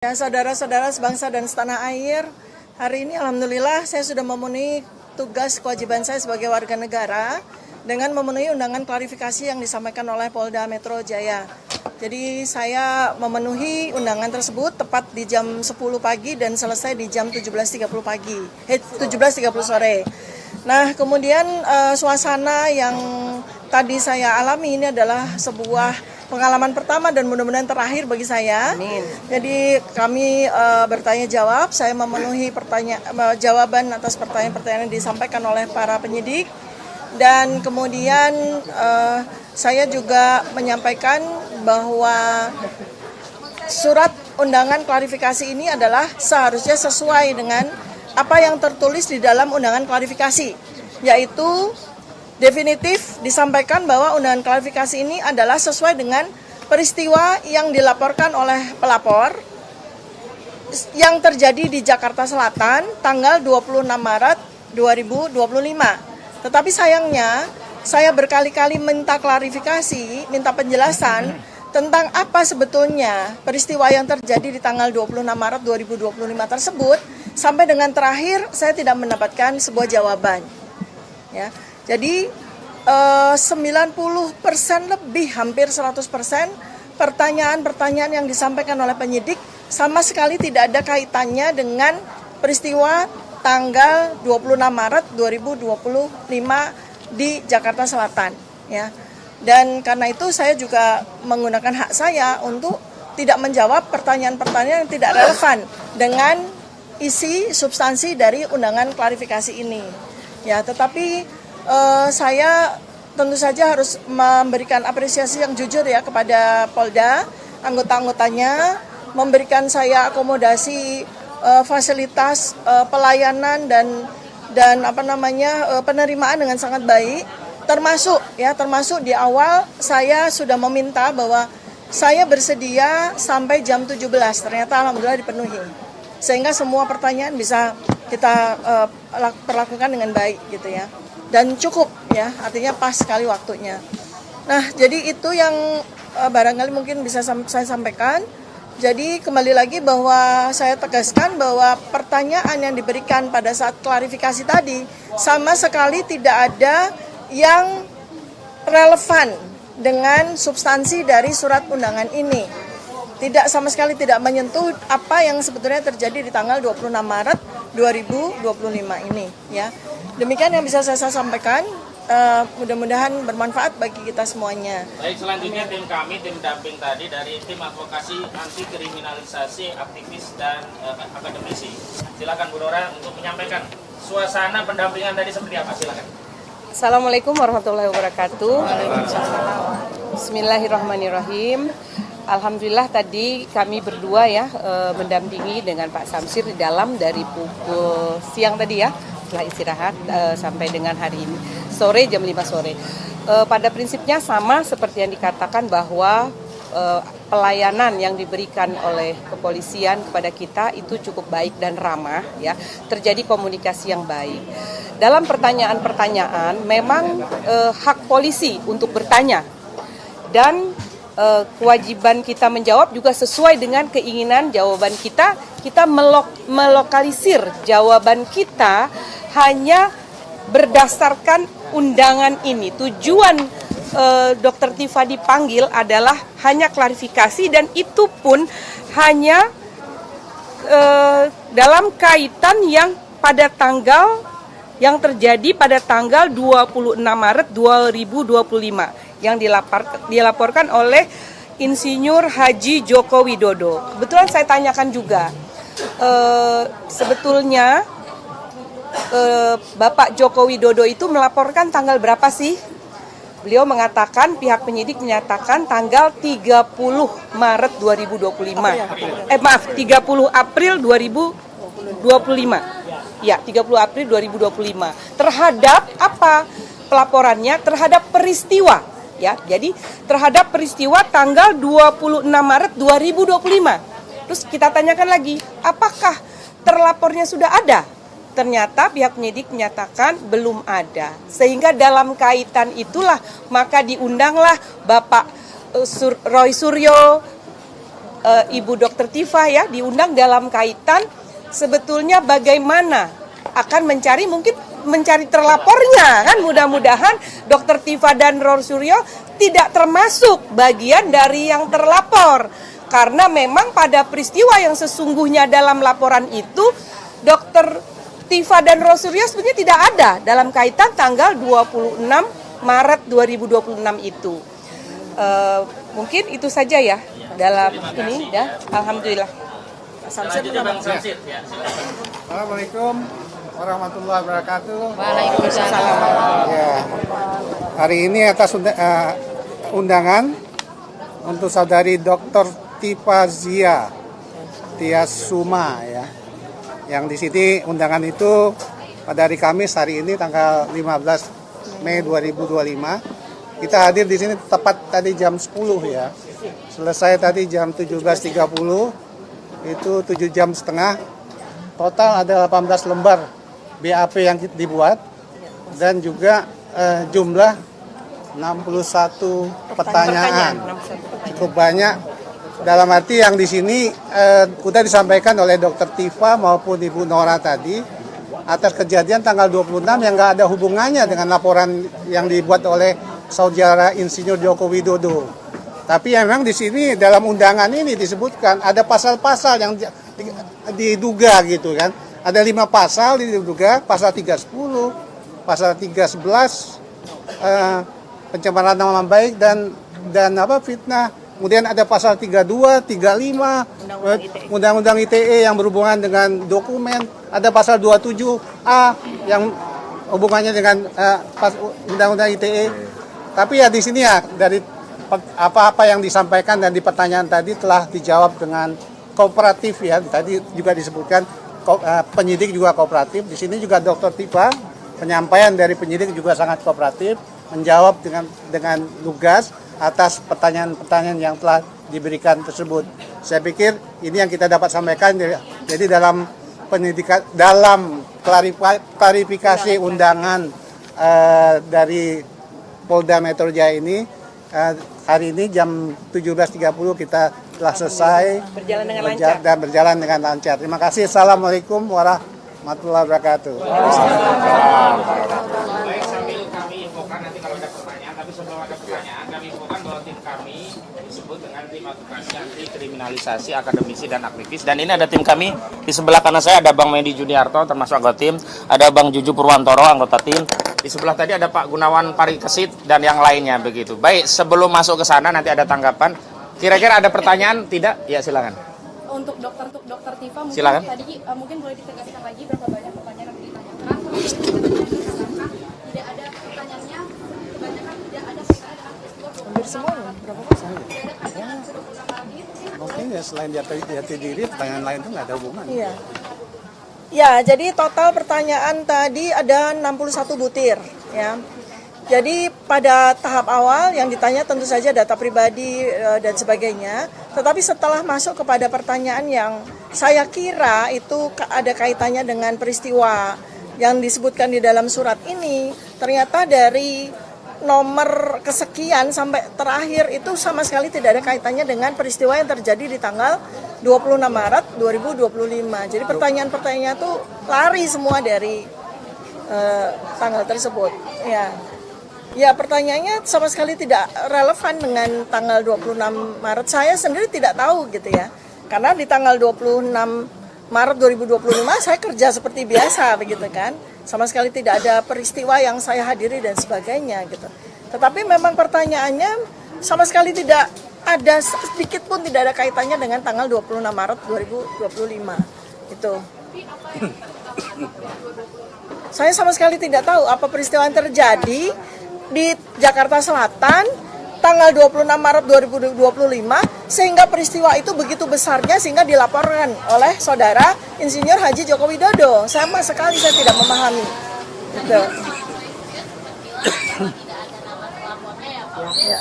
Ya, saudara-saudara sebangsa dan setanah air, hari ini alhamdulillah saya sudah memenuhi tugas kewajiban saya sebagai warga negara dengan memenuhi undangan klarifikasi yang disampaikan oleh Polda Metro Jaya. Jadi saya memenuhi undangan tersebut tepat di jam 10 pagi dan selesai di jam 17.30 pagi, 17.30 sore. Nah, kemudian suasana yang tadi saya alami ini adalah sebuah pengalaman pertama dan mudah-mudahan terakhir bagi saya. Amin. Jadi kami bertanya jawab, saya memenuhi jawaban atas pertanyaan-pertanyaan yang disampaikan oleh para penyidik. Dan kemudian saya juga menyampaikan bahwa surat undangan klarifikasi ini adalah seharusnya sesuai dengan apa yang tertulis di dalam undangan klarifikasi, yaitu definitif disampaikan bahwa undangan klarifikasi ini adalah sesuai dengan peristiwa yang dilaporkan oleh pelapor yang terjadi di Jakarta Selatan tanggal 26 Maret 2025. Tetapi sayangnya saya berkali-kali minta klarifikasi, minta penjelasan tentang apa sebetulnya peristiwa yang terjadi di tanggal 26 Maret 2025 tersebut, sampai dengan terakhir saya tidak mendapatkan sebuah jawaban. Ya. Jadi 90% lebih, hampir 100% pertanyaan-pertanyaan yang disampaikan oleh penyidik sama sekali tidak ada kaitannya dengan peristiwa tanggal 26 Maret 2025 di Jakarta Selatan. Ya. Dan karena itu saya juga menggunakan hak saya untuk tidak menjawab pertanyaan-pertanyaan yang tidak relevan dengan isi substansi dari undangan klarifikasi ini. Ya, tetapi saya tentu saja harus memberikan apresiasi yang jujur ya kepada Polda, anggota-anggotanya, memberikan saya akomodasi fasilitas pelayanan dan penerimaan dengan sangat baik, termasuk di awal saya sudah meminta bahwa saya bersedia sampai jam 17, ternyata alhamdulillah dipenuhi, sehingga semua pertanyaan bisa kita perlakukan dengan baik gitu ya. Dan cukup ya, artinya pas sekali waktunya. Nah, jadi itu yang barangkali mungkin bisa saya sampaikan. Jadi kembali lagi bahwa saya tegaskan bahwa pertanyaan yang diberikan pada saat klarifikasi tadi sama sekali tidak ada yang relevan dengan substansi dari surat undangan ini. Tidak, sama sekali tidak menyentuh apa yang sebetulnya terjadi di tanggal 26 Maret 2025 ini ya. Demikian yang bisa saya sampaikan, mudah-mudahan bermanfaat bagi kita semuanya. Baik, selanjutnya tim kami, tim damping tadi dari tim advokasi anti kriminalisasi aktivis dan akademisi. Silakan Bu Dora untuk menyampaikan suasana pendampingan tadi seperti apa, silakan. Assalamualaikum warahmatullahi wabarakatuh. Bismillahirrahmanirrahim. Alhamdulillah tadi kami berdua ya mendampingi dengan Pak Samsir di dalam dari pukul siang tadi ya, setelah istirahat sampai dengan hari ini sore jam 5 sore. Pada prinsipnya sama seperti yang dikatakan bahwa pelayanan yang diberikan oleh kepolisian kepada kita itu cukup baik dan ramah ya. Terjadi komunikasi yang baik. Dalam pertanyaan-pertanyaan memang hak polisi untuk bertanya dan kewajiban kita menjawab juga sesuai dengan keinginan jawaban kita. Kita melokalisir jawaban kita hanya berdasarkan undangan ini. Tujuan Dr. Tifa dipanggil adalah hanya klarifikasi dan itu pun hanya dalam kaitan yang pada tanggal yang terjadi pada tanggal 26 Maret 2025 yang dilaporkan oleh Insinyur Haji Joko Widodo. Kebetulan saya tanyakan juga, sebetulnya Bapak Joko Widodo itu melaporkan tanggal berapa sih? Beliau mengatakan, pihak penyidik menyatakan tanggal 30 Maret 2025. 30 April 2025. Ya, 30 April 2025. Terhadap apa? Pelaporannya terhadap peristiwa. Ya, jadi terhadap peristiwa tanggal 26 Maret 2025. Terus kita tanyakan lagi, apakah terlapornya sudah ada? Ternyata pihak penyidik menyatakan belum ada. Sehingga dalam kaitan itulah maka diundanglah Bapak Roy Suryo, Ibu Dr. Tifa ya diundang dalam kaitan sebetulnya bagaimana akan mencari terlapornya kan, mudah-mudahan Dr. Tifa dan Ror Suryo tidak termasuk bagian dari yang terlapor karena memang pada peristiwa yang sesungguhnya dalam laporan itu Dr. Tifa dan Ror Suryo sebenarnya tidak ada dalam kaitan tanggal 26 Maret 2026 itu. Mungkin itu saja ya dalam ini ya. Alhamdulillah. Selanjutnya Bang Samsir ya. Assalamualaikum warahmatullahi wabarakatuh. Waalaikumsalam. Ya, hari ini atas undangan untuk saudari Dr. Tifa Zia Tiasuma ya. Yang di sini undangan itu pada hari Kamis hari ini tanggal 15 Mei 2025. Kita hadir di sini tepat tadi jam 10 ya. Selesai tadi jam 17.30. Itu 7 jam setengah. Total ada 18 lembar BAP yang dibuat dan juga jumlah 61 pertanyaan. Cukup banyak. Dalam arti yang di sini sudah disampaikan oleh Dr. Tifa maupun Ibu Nora tadi atas kejadian tanggal 26 yang nggak ada hubungannya dengan laporan yang dibuat oleh Saudara Insinyur Joko Widodo. Tapi memang di sini dalam undangan ini disebutkan ada pasal-pasal yang diduga gitu kan. Ada 5 pasal diduga, pasal 310, pasal 311, pencemaran nama baik dan fitnah. Kemudian ada pasal 32, 35, Undang-Undang ITE yang berhubungan dengan dokumen. Ada pasal 27A yang hubungannya dengan Undang-Undang ITE. Tapi ya di sini ya dari apa-apa yang disampaikan dan di pertanyaan tadi telah dijawab dengan kooperatif ya. Tadi juga disebutkan penyidik juga kooperatif. Di sini juga Dr. Tifa, penyampaian dari penyidik juga sangat kooperatif, menjawab dengan lugas atas pertanyaan-pertanyaan yang telah diberikan tersebut. Saya pikir ini yang kita dapat sampaikan. Jadi dalam pendidikan, dalam klarifikasi undangan dari Polda Metro Jaya ini hari ini jam 17.30 kita telah selesai Berjalan dengan lancar. dan berjalan dengan lancar. Terima kasih. Assalamualaikum warahmatullahi wabarakatuh. Baik, sambil kami infokan nanti kalau ada pertanyaan, tapi sebelum ada pertanyaan kami infokan bahwa tim kami disebut dengan tim advokasi anti kriminalisasi akademisi dan aktivis. Dan ini ada tim kami di sebelah kanan saya ada Bang Medi Juniarto termasuk anggota tim, ada Bang Juju Purwantoro anggota tim. Di sebelah tadi ada Pak Gunawan Parikesit dan yang lainnya begitu. Baik, sebelum masuk ke sana nanti ada tanggapan. Kira-kira ada pertanyaan? Tidak? Ya silakan. Untuk dokter Tifa mungkin Silakan. tadi mungkin boleh ditegaskan lagi berapa banyak pertanyaan yang ditanyakan. Terus tidak ada pertanyaannya, kebanyakan tidak ada pertanyaan dengan peristiwa. Hampir semua berapa pasal? Tidak ada pertanyaan berulang kali. Mungkin ya selain jati diri, pertanyaan lain itu nggak ada hubungan. Iya. Ya, jadi total pertanyaan tadi ada 61 butir ya. Jadi pada tahap awal yang ditanya tentu saja data pribadi dan sebagainya. Tetapi setelah masuk kepada pertanyaan yang saya kira itu ada kaitannya dengan peristiwa yang disebutkan di dalam surat ini, ternyata dari nomor kesekian sampai terakhir itu sama sekali tidak ada kaitannya dengan peristiwa yang terjadi di tanggal 26 Maret 2025. Jadi pertanyaan-pertanyaan itu lari semua dari tanggal tersebut. Ya, pertanyaannya sama sekali tidak relevan dengan tanggal 26 Maret. Saya sendiri tidak tahu gitu ya. Karena di tanggal 26 Maret 2025 saya kerja seperti biasa begitu kan. Sama sekali tidak ada peristiwa yang saya hadiri dan sebagainya gitu. Tetapi memang pertanyaannya sama sekali tidak ada sedikit pun tidak ada kaitannya dengan tanggal 26 Maret 2025. Itu. Saya sama sekali tidak tahu apa peristiwa yang terjadi di Jakarta Selatan tanggal 26 Maret 2025 sehingga peristiwa itu begitu besarnya sehingga dilaporkan oleh Saudara Insinyur Haji Joko Widodo. Sama sekali saya tidak memahami. Gitu. Ya.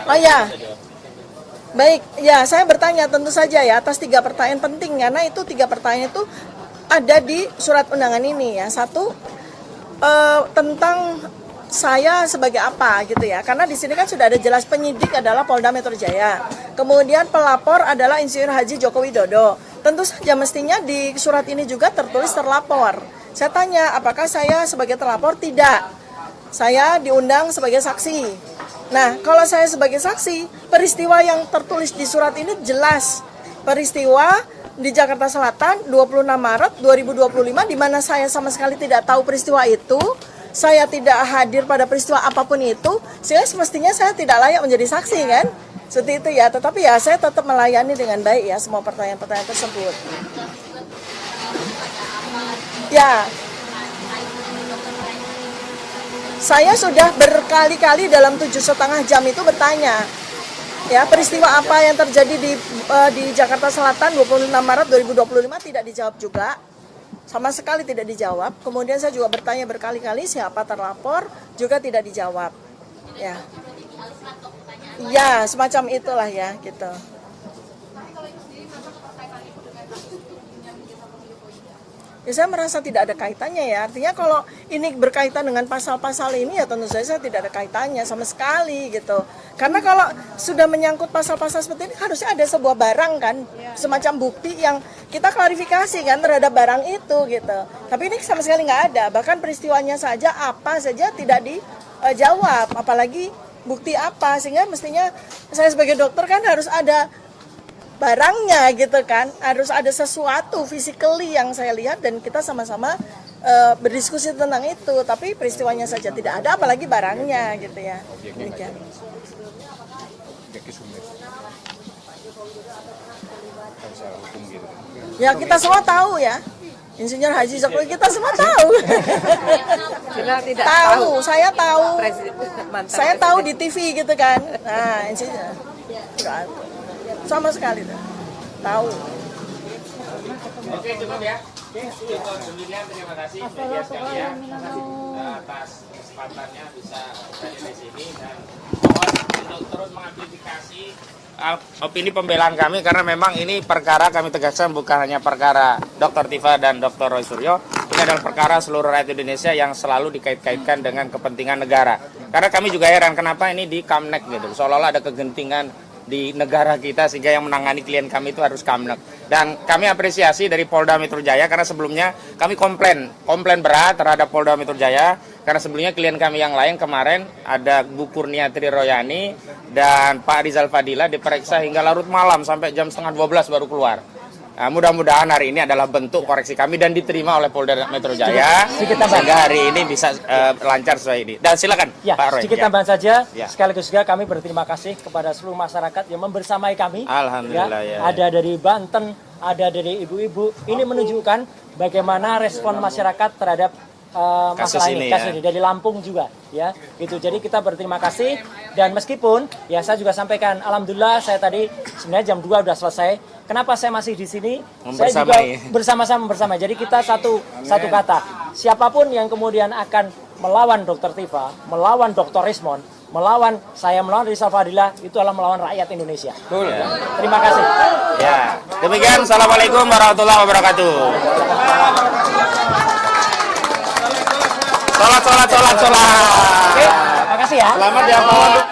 Oh ya. Baik, ya saya bertanya tentu saja ya atas 3 pertanyaan penting karena itu 3 pertanyaan itu ada di surat undangan ini ya. Satu, tentang saya sebagai apa gitu ya, karena di sini kan sudah ada jelas penyidik adalah Polda Metro Jaya, kemudian pelapor adalah Insinyur Haji Joko Widodo. Tentu saja mestinya di surat ini juga tertulis terlapor. Saya tanya apakah saya sebagai terlapor? Tidak, saya diundang sebagai saksi. Nah, kalau saya sebagai saksi, peristiwa yang tertulis di surat ini jelas, peristiwa di Jakarta Selatan 26 Maret 2025 di mana saya sama sekali tidak tahu peristiwa itu. Saya tidak hadir pada peristiwa apapun itu, sehingga semestinya saya tidak layak menjadi saksi kan? Seperti itu ya, tetapi ya saya tetap melayani dengan baik ya semua pertanyaan-pertanyaan tersebut. Ya, saya sudah berkali-kali dalam 7,5 jam itu bertanya, ya peristiwa apa yang terjadi di Jakarta Selatan 26 Maret 2025 tidak dijawab juga. Sama sekali tidak dijawab. Kemudian saya juga bertanya berkali-kali siapa terlapor, juga tidak dijawab. Ya, ya semacam itulah ya gitu. Ya saya merasa tidak ada kaitannya ya. Artinya kalau ini berkaitan dengan pasal-pasal ini ya tentu saja saya tidak ada kaitannya sama sekali gitu. Karena kalau sudah menyangkut pasal-pasal seperti ini harusnya ada sebuah barang kan, semacam bukti yang kita klarifikasi kan terhadap barang itu gitu. Tapi ini sama sekali nggak ada. Bahkan peristiwanya saja apa saja tidak dijawab, apalagi bukti apa. Sehingga mestinya saya sebagai dokter kan harus ada barangnya gitu kan, harus ada sesuatu physically yang saya lihat dan kita sama-sama berdiskusi tentang itu, tapi peristiwanya saja tidak ada apalagi barangnya gitu ya. Demikian. Ya kita semua tahu ya, Insinyur Haji Jokowi kita semua tahu. Kita tidak tahu, saya tahu, saya tahu di Presiden. TV gitu kan. Nah, Insinyur sama sekali tahu. Oke, cukup ya. Cukup demikian, terima kasih media sekalian atas kesempatannya bisa hadir di sini dan mohon untuk terus mengamplifikasi opini pembelaan kami karena memang ini perkara kami tegaskan bukan hanya perkara Dr. Tifa dan Dr. Roy Suryo, ini adalah perkara seluruh rakyat Indonesia yang selalu dikait-kaitkan dengan kepentingan negara. Karena kami juga heran kenapa ini di Kamnek gitu, seolah-olah ada kegentingan di negara kita sehingga yang menangani klien kami itu harus Kamnek. Dan kami apresiasi dari Polda Metro Jaya karena sebelumnya kami komplain berat terhadap Polda Metro Jaya karena sebelumnya klien kami yang lain kemarin ada Bu Kurniatri Royani dan Pak Rizal Fadila diperiksa hingga larut malam sampai jam 11:30 baru keluar. Nah, mudah-mudahan hari ini adalah bentuk koreksi kami dan diterima oleh Polda Metro Jaya sehingga hari ini bisa lancar sesuai ini. Dan silakan ya, Pak Roy. Sedikit ya. tambahan saja, Ya. sekaligus juga kami berterima kasih kepada seluruh masyarakat yang membersamai kami. Alhamdulillah ya. Ada dari Banten, ada dari ibu-ibu. Ini menunjukkan bagaimana respon masyarakat terhadap masalah Kasus ini, kasus ya. ini dari Lampung juga ya gitu. Jadi kita berterima kasih dan meskipun ya saya juga sampaikan alhamdulillah saya tadi sebenarnya jam 2 udah selesai. Kenapa saya masih di sini? Saya juga bersama-sama bersama. Jadi kita satu kata. Siapapun yang kemudian akan melawan Dr. Tifa, melawan Dr. Rismond, melawan saya, melawan Rizal Fadila, itu adalah melawan rakyat Indonesia. Betul. Ya. Terima kasih. Ya, demikian. Assalamualaikum warahmatullahi wabarakatuh. Sholat. Oke, makasih ya. Selamat ya, Pak.